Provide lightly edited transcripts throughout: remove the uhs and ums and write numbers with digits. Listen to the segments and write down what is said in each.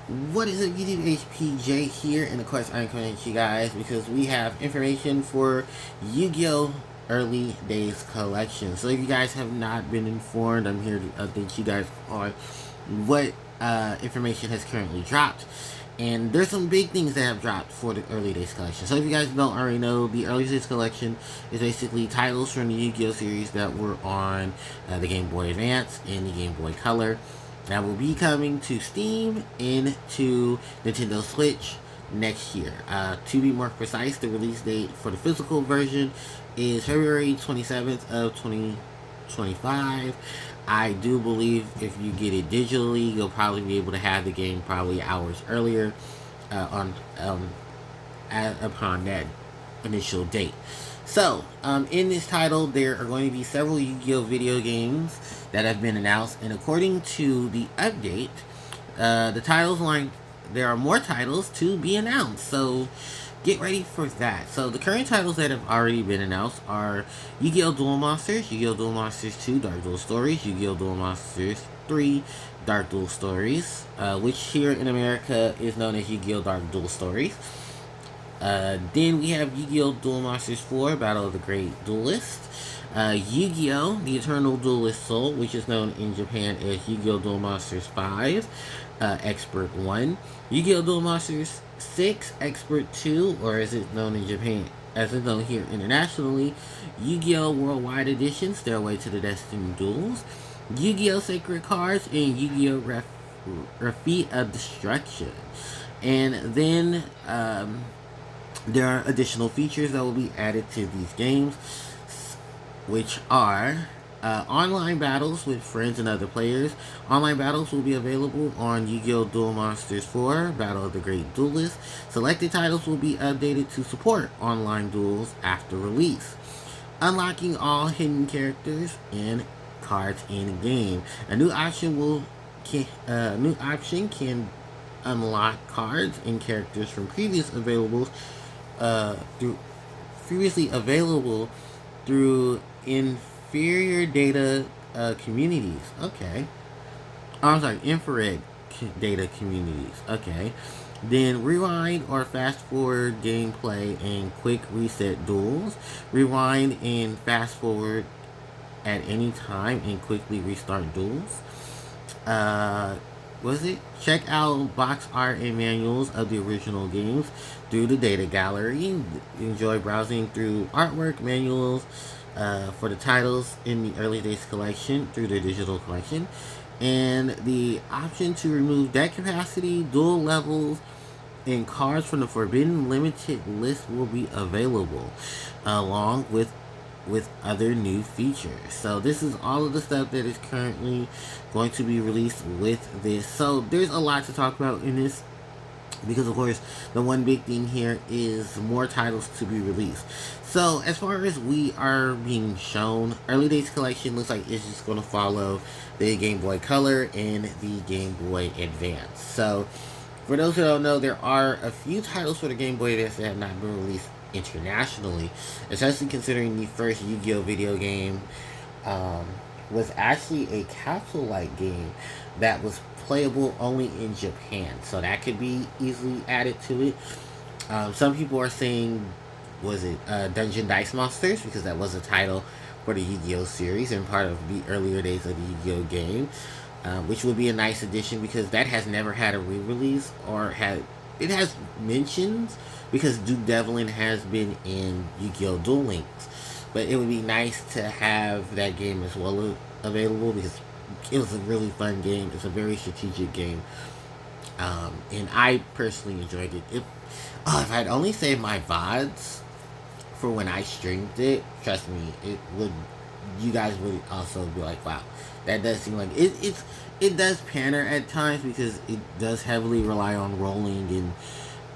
What is it, YouTube? HPJ here, and of course I'm coming to you guys because we have information for Yu-Gi-Oh! Early Days Collection. So if you guys have not been informed, I'm here to update you guys on what information has currently dropped. And there's some big things that have dropped for the Early Days Collection. So if you guys don't already know, the Early Days Collection is basically titles from the Yu-Gi-Oh! Series that were on the Game Boy Advance and the Game Boy Color that will be coming to Steam and to Nintendo Switch next year. To be more precise, the release date for the physical version is February 27th of 2025. I do believe if you get it digitally, you'll probably be able to have the game probably hours earlier upon that initial date. So, in this title, there are going to be several Yu-Gi-Oh! Video games that have been announced, and according to the update, the titles line, there are more titles to be announced. So, get ready for that. So, the current titles that have already been announced are Yu-Gi-Oh! Duel Monsters, Yu-Gi-Oh! Duel Monsters 2 Dark Duel Stories, Yu-Gi-Oh! Duel Monsters 3 Dark Duel Stories, which here in America is known as Yu-Gi-Oh! Dark Duel Stories. Then we have Yu-Gi-Oh! Duel Monsters 4, Battle of the Great Duelist. Yu-Gi-Oh! The Eternal Duelist Soul, which is known in Japan as Yu-Gi-Oh! Duel Monsters 5, Expert 1. Yu-Gi-Oh! Duel Monsters 6, Expert 2, or as it's known in Japan, as it's known here internationally, Yu-Gi-Oh! Worldwide Edition, Stairway to the Destiny Duels. Yu-Gi-Oh! Sacred Cards, and Yu-Gi-Oh! Refeat of Destruction. And then, there are additional features that will be added to these games, which are online battles with friends and other players. Online battles will be available on Yu-Gi-Oh! Duel Monsters 4, Battle of the Great Duelist. Selected titles will be updated to support online duels after release. Unlocking all hidden characters and cards in game. A new option can unlock cards and characters from through previously available through inferior data communities. Okay. Oh, I'm sorry, infrared data communities. Okay. Then rewind or fast forward gameplay and quick reset duels. Rewind and fast forward at any time and quickly restart duels. Was it? Check out box art and manuals of the original games through the data gallery. Enjoy browsing through artwork, manuals for the titles in the Early Days collection through the digital collection. And the option to remove deck capacity, dual levels, and cards from the Forbidden Limited list will be available, along with other new features. So this is all of the stuff that is currently going to be released with this. So there's a lot to talk about in this, because of course the one big thing here is more titles to be released. So as far as we are being shown, Early Days Collection looks like it's just going to follow the Game Boy Color and the Game Boy Advance. So for those who don't know, there are a few titles for the Game Boy Advance that have not been released internationally, especially considering the first Yu-Gi-Oh! Video game was actually a capsule-like game that was playable only in Japan. So that could be easily added to it. Some people are saying, was it Dungeon Dice Monsters? Because that was a title for the Yu-Gi-Oh! Series and part of the earlier days of the Yu-Gi-Oh! Game. Which would be a nice addition because that has never had a re-release, or it has mentions because Duke Devlin has been in Yu-Gi-Oh! Duel Links, but it would be nice to have that game as well available because it was a really fun game. It's a very strategic game, and I personally enjoyed it. If I'd only saved my VODs for when I streamed it, trust me, it would. You guys would also be like, wow, that does seem like it does pander at times because it does heavily rely on rolling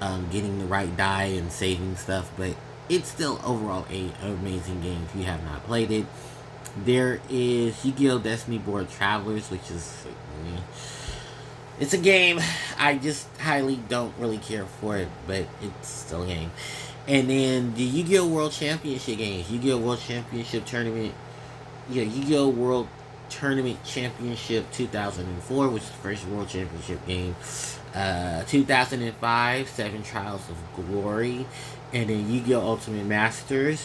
and getting the right die and saving stuff, but it's still overall an amazing game if you have not played it. There is Yu-Gi-Oh! Destiny Board Travelers, which is it's a game I just highly don't really care for it, but it's still a game. And then the Yu-Gi-Oh! World Championship games, Yu-Gi-Oh! World Championship Tournament, Yu-Gi-Oh! World Tournament Championship 2004, which is the first World Championship game. 2005, Seven Trials of Glory. And then Yu-Gi-Oh! Ultimate Masters,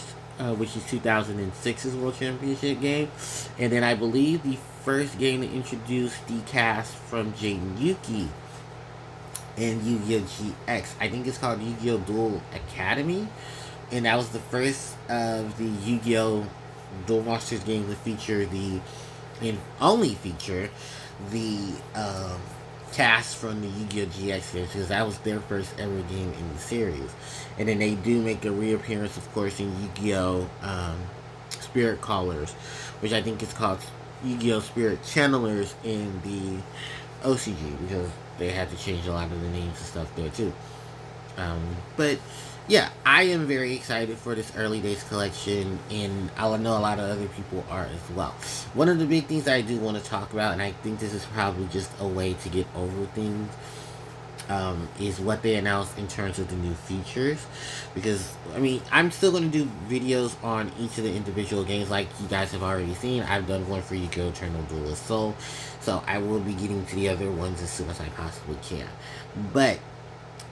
which is 2006's World Championship game. And then I believe the first game to introduce the cast from Jaden Yuki and Yu-Gi-Oh! GX. I think it's called Yu-Gi-Oh! Duel Academy. And that was the first of the Yu-Gi-Oh! Duel Monsters game to feature the, and only feature, the cast from the Yu-Gi-Oh! GX series, because that was their first ever game in the series. And then they do make a reappearance, of course, in Yu-Gi-Oh! Spirit Callers, which I think is called Yu-Gi-Oh! Spirit Channelers in the OCG, because they had to change a lot of the names and stuff there too. But yeah, I am very excited for this early days collection, and I know a lot of other people are as well. One of the big things I do want to talk about, and I think this is probably just a way to get over things, is what they announced in terms of the new features. Because, I mean, I'm still going to do videos on each of the individual games like you guys have already seen. I've done one for Yu-Gi-Oh! Eternal Duelist Soul, so I will be getting to the other ones as soon as I possibly can. But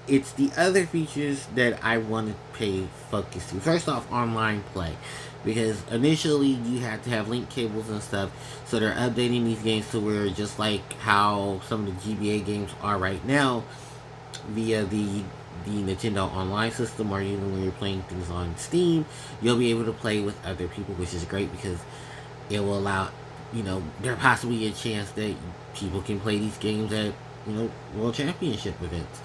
it's the other features that I want to pay focus to. First off, online play. Because initially you had to have link cables and stuff, so they're updating these games to where, just like how some of the GBA games are right now, via the Nintendo Online system, or even when you're playing things on Steam, you'll be able to play with other people, which is great because it will allow, there possibly a chance that people can play these games at, World Championship events,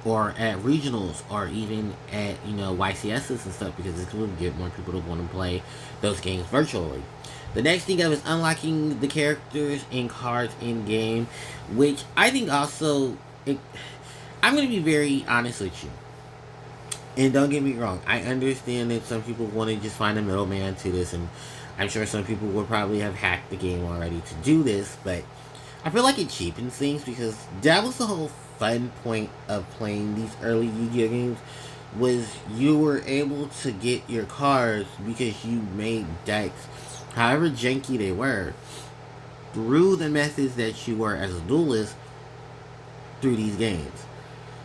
or at regionals, or even at, YCSs and stuff, because this will get more people to want to play those games virtually. The next thing up is unlocking the characters and cards in game, which I think also, I'm going to be very honest with you. And don't get me wrong, I understand that some people want to just find a middleman to this, and I'm sure some people will probably have hacked the game already to do this, but I feel like it cheapens things, because that was the whole fun point of playing these early Yu-Gi-Oh! Games, was you were able to get your cards because you made decks, however janky they were, through the methods that you were as a duelist through these games.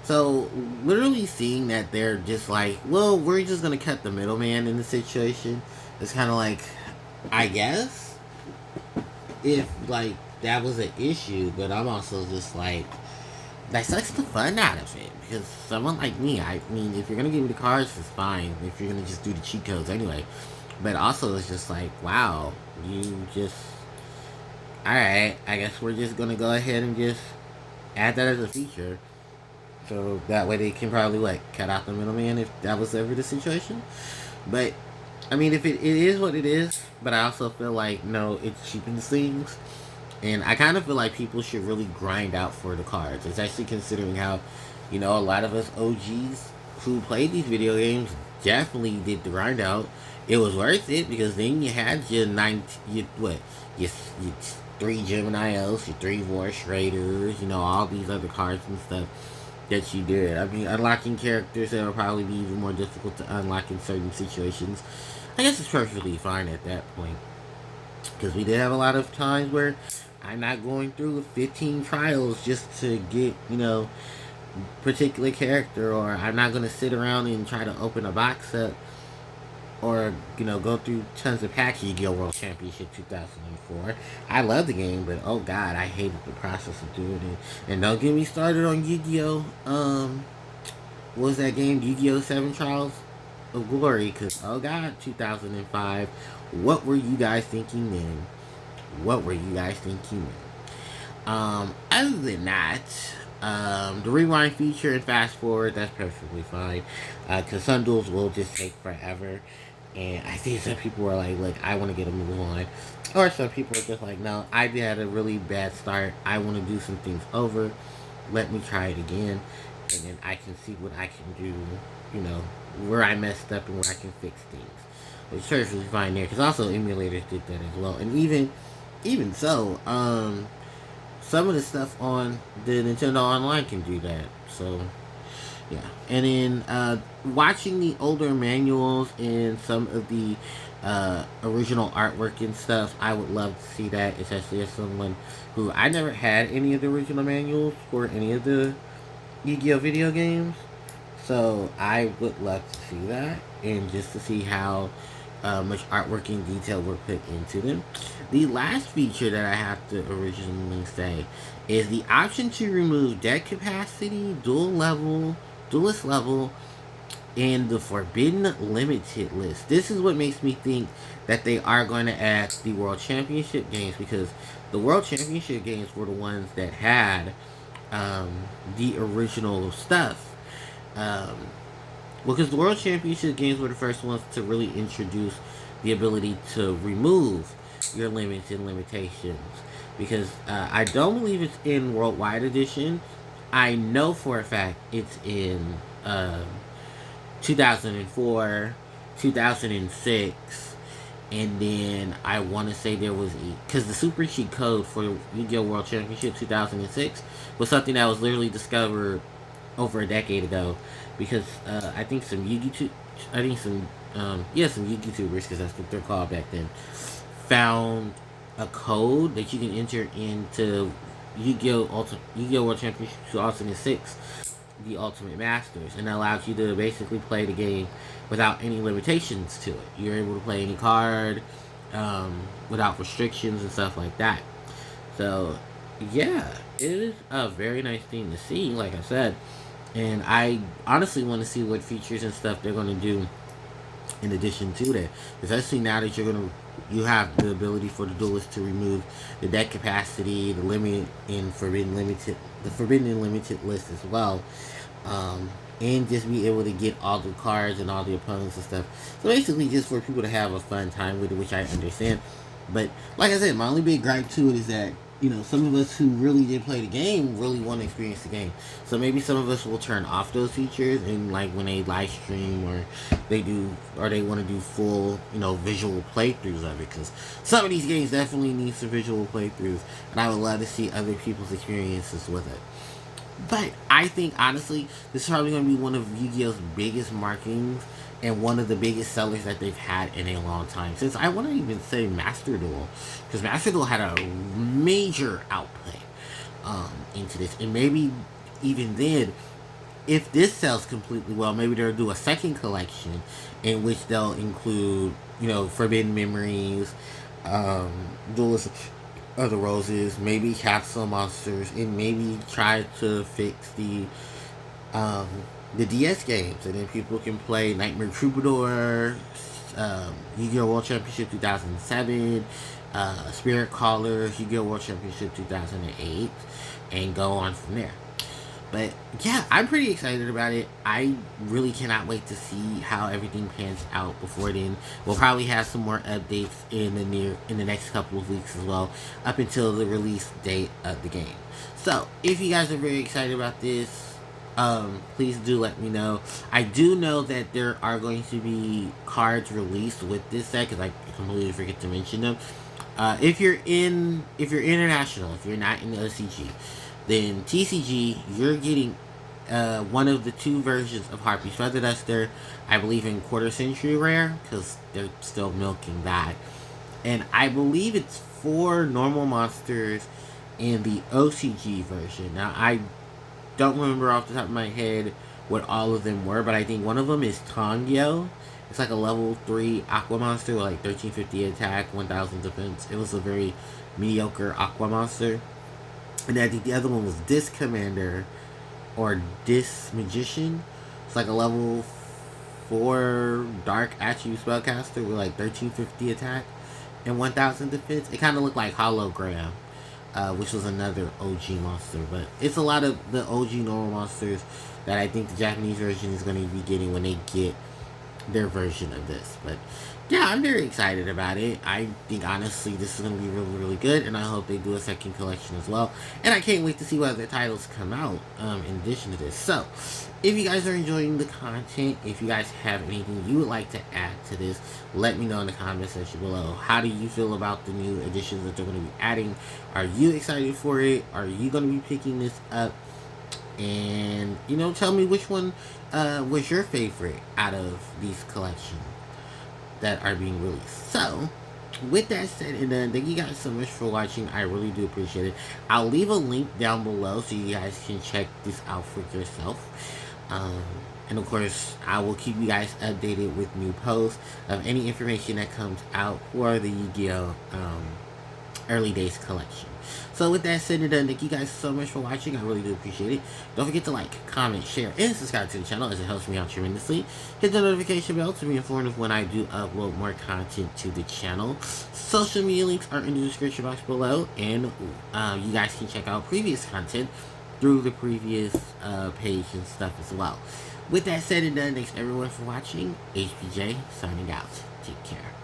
So, literally seeing that they're just like, well, we're just going to cut the middleman in the situation, it's kind of like, I guess, if, like, that was an issue, but I'm also just like, that sucks the fun out of it, because someone like me, I mean, if you're going to give me the cards, it's fine, if you're going to just do the cheat codes anyway, but also it's just like, wow, you just, alright, I guess we're just going to go ahead and just add that as a feature. So that way they can probably, cut out the middleman if that was ever the situation. But, I mean, if it is what it is, but I also feel like, no, it cheapens things. And I kind of feel like people should really grind out for the cards. Especially considering how, a lot of us OGs who played these video games definitely did the grind out. It was worth it, because then you had your your 3 Gemini Elves, your 3 Voice Raiders, all these other cards and stuff that you did. I mean, unlocking characters that will probably be even more difficult to unlock in certain situations, I guess it's perfectly fine at that point. Because we did have a lot of times where I'm not going through 15 trials just to get, particular character, or I'm not going to sit around and try to open a box up, or, go through tons of packs. Yu-Gi-Oh! World Championship 2004. I love the game, but oh god, I hated the process of doing it. And don't get me started on Yu-Gi-Oh! What was that game? Yu-Gi-Oh! 7 Trials of Glory, because oh god, 2005. What were you guys thinking then? What were you guys thinking then? Other than that, the rewind feature and fast forward, that's perfectly fine. Because some duels will just take forever. And I see some people are like, look, I want to get a move on. Or some people are just like, no, I had a really bad start. I want to do some things over. Let me try it again. And then I can see what I can do, where I messed up and where I can fix things. Which is perfectly fine there. Because also emulators did that as well. And even so, some of the stuff on the Nintendo Online can do that. So, yeah. And then watching the older manuals and some of the original artwork and stuff. I would love to see that, especially as someone who I never had any of the original manuals for any of the Yu-Gi-Oh video games. So I would love to see that, and just to see how much artwork and detail were put into them. The last feature that I have to originally say is the option to remove deck capacity, duelist level, and the Forbidden Limited list. This is what makes me think that they are going to add the World Championship games, because the World Championship games were the ones that had um, the original stuff. Um, because the World Championship games were the first ones to really introduce the ability to remove your limits and limitations. Because I don't believe it's in Worldwide Edition. I know for a fact it's in 2004, 2006, and then I want to say there was because the super cheat code for Yu-Gi-Oh! World Championship 2006 was something that was literally discovered over a decade ago, because I think some Yu-Gi I think some Yu-Gi tubers, because that's what they're called back then, found a code that you can enter into Yu-Gi-Oh! World Championship 2006, the Ultimate Masters, and that allows you to basically play the game without any limitations to it. You're able to play any card without restrictions and stuff like that. So, yeah, it is a very nice thing to see, like I said. And I honestly want to see what features and stuff they're going to do in addition to that. Especially now that you have the ability for the duelist to remove the deck capacity, the limit in the Forbidden and Limited list as well. And just be able to get all the cards and all the opponents and stuff. So basically just for people to have a fun time with it, which I understand. But like I said, my only big gripe to it is that, some of us who really did play the game really want to experience the game. So maybe some of us will turn off those features, and like when they live stream or they want to do full, visual playthroughs of it, because some of these games definitely need some visual playthroughs, and I would love to see other people's experiences with it. But I think honestly, this is probably going to be one of Yu-Gi-Oh's biggest markings and one of the biggest sellers that they've had in a long time. Since I want to even say Master Duel, because Master Duel had a major output into this, and maybe even then, if this sells completely well, maybe they'll do a second collection in which they'll include, Forbidden Memories, Duelist of the Roses, maybe Capsule Monsters, and maybe try to fix the DS games, and then people can play Nightmare Troubadour, Yu-Gi-Oh! World Championship 2007, Spirit Caller, Yu-Gi-Oh! World Championship 2008, and go on from there. But yeah, I'm pretty excited about it. I really cannot wait to see how everything pans out before then. We'll probably have some more updates in the next couple of weeks as well, up until the release date of the game. So if you guys are very excited about this, please do let me know. I do know that there are going to be cards released with this set, because I completely forget to mention them. If you're international, if you're not in the OCG, then TCG, you're getting one of the two versions of Harpie's Feather Duster, I believe in quarter century rare, because they're still milking that. And I believe it's 4 normal monsters in the OCG version. Now, I don't remember off the top of my head what all of them were, but I think one of them is Tongyo. It's like a level 3 Aqua Monster with like 1350 attack, 1000 defense. It was a very mediocre Aqua Monster. And I think the other one was Disc Commander or Disc Magician. It's like a level 4 Dark Attribute Spellcaster with like 1350 attack and 1000 defense. It kind of looked like Hologram, which was another OG monster. But it's a lot of the OG normal monsters that I think the Japanese version is going to be getting when they get their version of this. But yeah, I'm very excited about it. I think honestly this is going to be really, really good, and I hope they do a second collection as well. And I can't wait to see what other titles come out in addition to this. So if you guys are enjoying the content, if you guys have anything you would like to add to this, let me know in the comment section below. How do you feel about the new additions that they're going to be adding? Are you excited for it? Are you going to be picking this up? And tell me which one was your favorite out of these collections. that are being released. So, with that said and done, thank you guys so much for watching. I really do appreciate it. I'll leave a link down below so you guys can check this out for yourself. Um, and of course, I will keep you guys updated with new posts of any information that comes out for the Yu-Gi-Oh! Early Days collection. So with that said and done, thank you guys so much for watching. I really do appreciate it. Don't forget to like, comment, share, and subscribe to the channel as it helps me out tremendously. Hit the notification bell to be informed of when I do upload more content to the channel. Social media links are in the description box below, and you guys can check out previous content through the previous page and stuff as well. With that said and done, thanks everyone for watching. HPJ signing out. Take care.